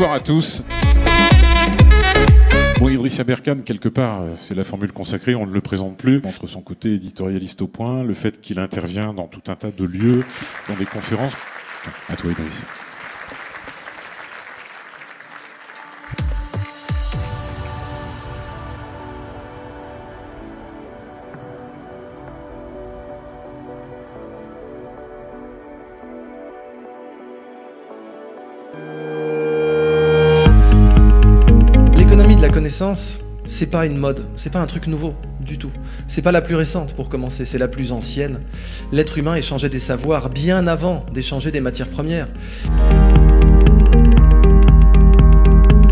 Bonsoir à tous. Bon, Idriss Aberkane, quelque part, c'est la formule consacrée, on ne le présente plus. Entre son côté éditorialiste au point, le fait qu'il intervient dans tout un tas de lieux, dans des conférences. À toi, Idriss. L'économie de la connaissance, c'est pas une mode, c'est pas un truc nouveau du tout. C'est pas la plus récente pour commencer, c'est la plus ancienne. L'être humain échangeait des savoirs bien avant d'échanger des matières premières.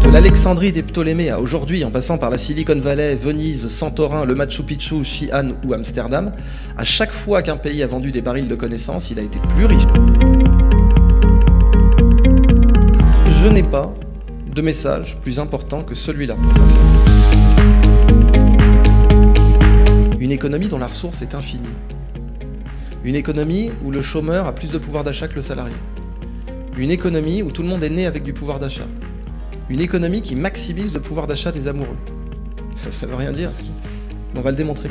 De l'Alexandrie des Ptolémées à aujourd'hui, en passant par la Silicon Valley, Venise, Santorin, le Machu Picchu, Xi'an ou Amsterdam, à chaque fois qu'un pays a vendu des barils de connaissances, il a été plus riche. Je n'ai pas de message plus important que celui-là, une économie dont la ressource est infinie. Une économie où le chômeur a plus de pouvoir d'achat que le salarié. Une économie où tout le monde est né avec du pouvoir d'achat. Une économie qui maximise le pouvoir d'achat des amoureux. Ça veut rien dire, on va le démontrer.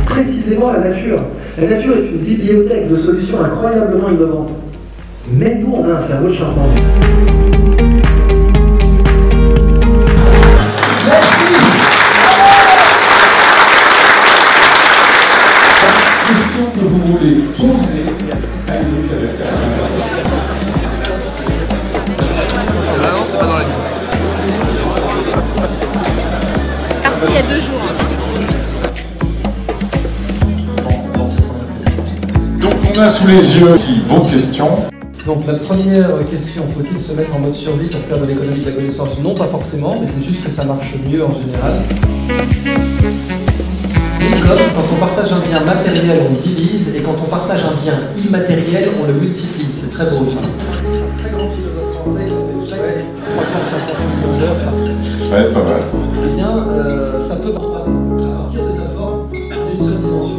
Précisément la nature. La nature est une bibliothèque de solutions incroyablement innovantes. Mais nous, on a un cerveau de chimpanzé. Question que vous voulez poser à Idriss Aberkane. Ah non, c'est pas dans la liste. Parti il y a 2 jours. Donc on a sous les yeux ici vos questions. Donc la première question, faut-il se mettre en mode survie pour faire de l'économie de la connaissance? Non, pas forcément, mais c'est juste que ça marche mieux en général. Et comme quand on partage un bien matériel, on le divise, et quand on partage un bien immatériel, on le multiplie. C'est très beau ça. Un très grand philosophe français qui s'appelle Jacques, 350 millions d'heures. Ouais, pas mal. Eh bien, ça peut à partir de sa forme d'une seule dimension.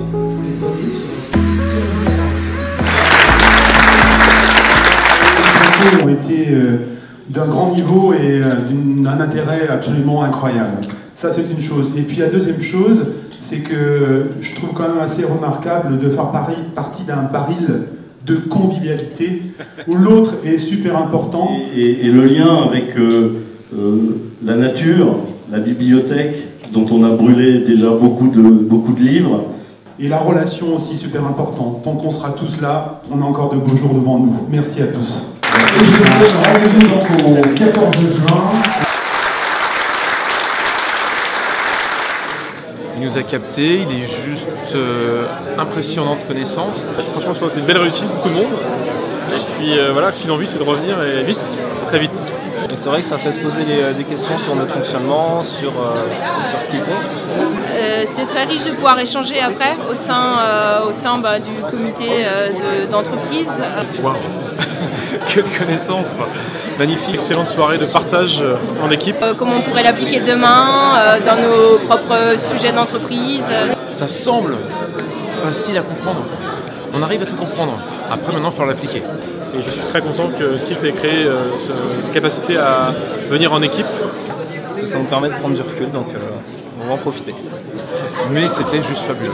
Ont été d'un grand niveau et d'un intérêt absolument incroyable. Ça, c'est une chose. Et puis la deuxième chose, c'est que je trouve quand même assez remarquable de faire partie d'un baril de convivialité où l'autre est super important. Et le lien avec la nature, la bibliothèque, dont on a brûlé déjà beaucoup de livres. Et la relation aussi super importante. Tant qu'on sera tous là, on a encore de beaux jours devant nous. Merci à tous. Et je vous donne rendez-vous donc au 14 juin. Il nous a capté, il est juste impressionnant de connaissances. Franchement, je pense que c'est une belle réussite, beaucoup de monde. Et puis voilà, qu'une envie, c'est de revenir et vite, très vite. Et c'est vrai que ça fait se poser des questions sur notre fonctionnement, sur ce qui compte. C'était très riche de pouvoir échanger après au sein du comité d'entreprise. Waouh. Que de connaissances, quoi. Magnifique, excellente soirée de partage en équipe. Comment on pourrait l'appliquer demain dans nos propres sujets d'entreprise. Ça semble facile à comprendre. On arrive à tout comprendre. Après, maintenant, il faut l'appliquer. Et je suis très content que Tilt ait créé cette capacité à venir en équipe. Parce que ça nous permet de prendre du recul, donc on va en profiter. Mais c'était juste fabuleux.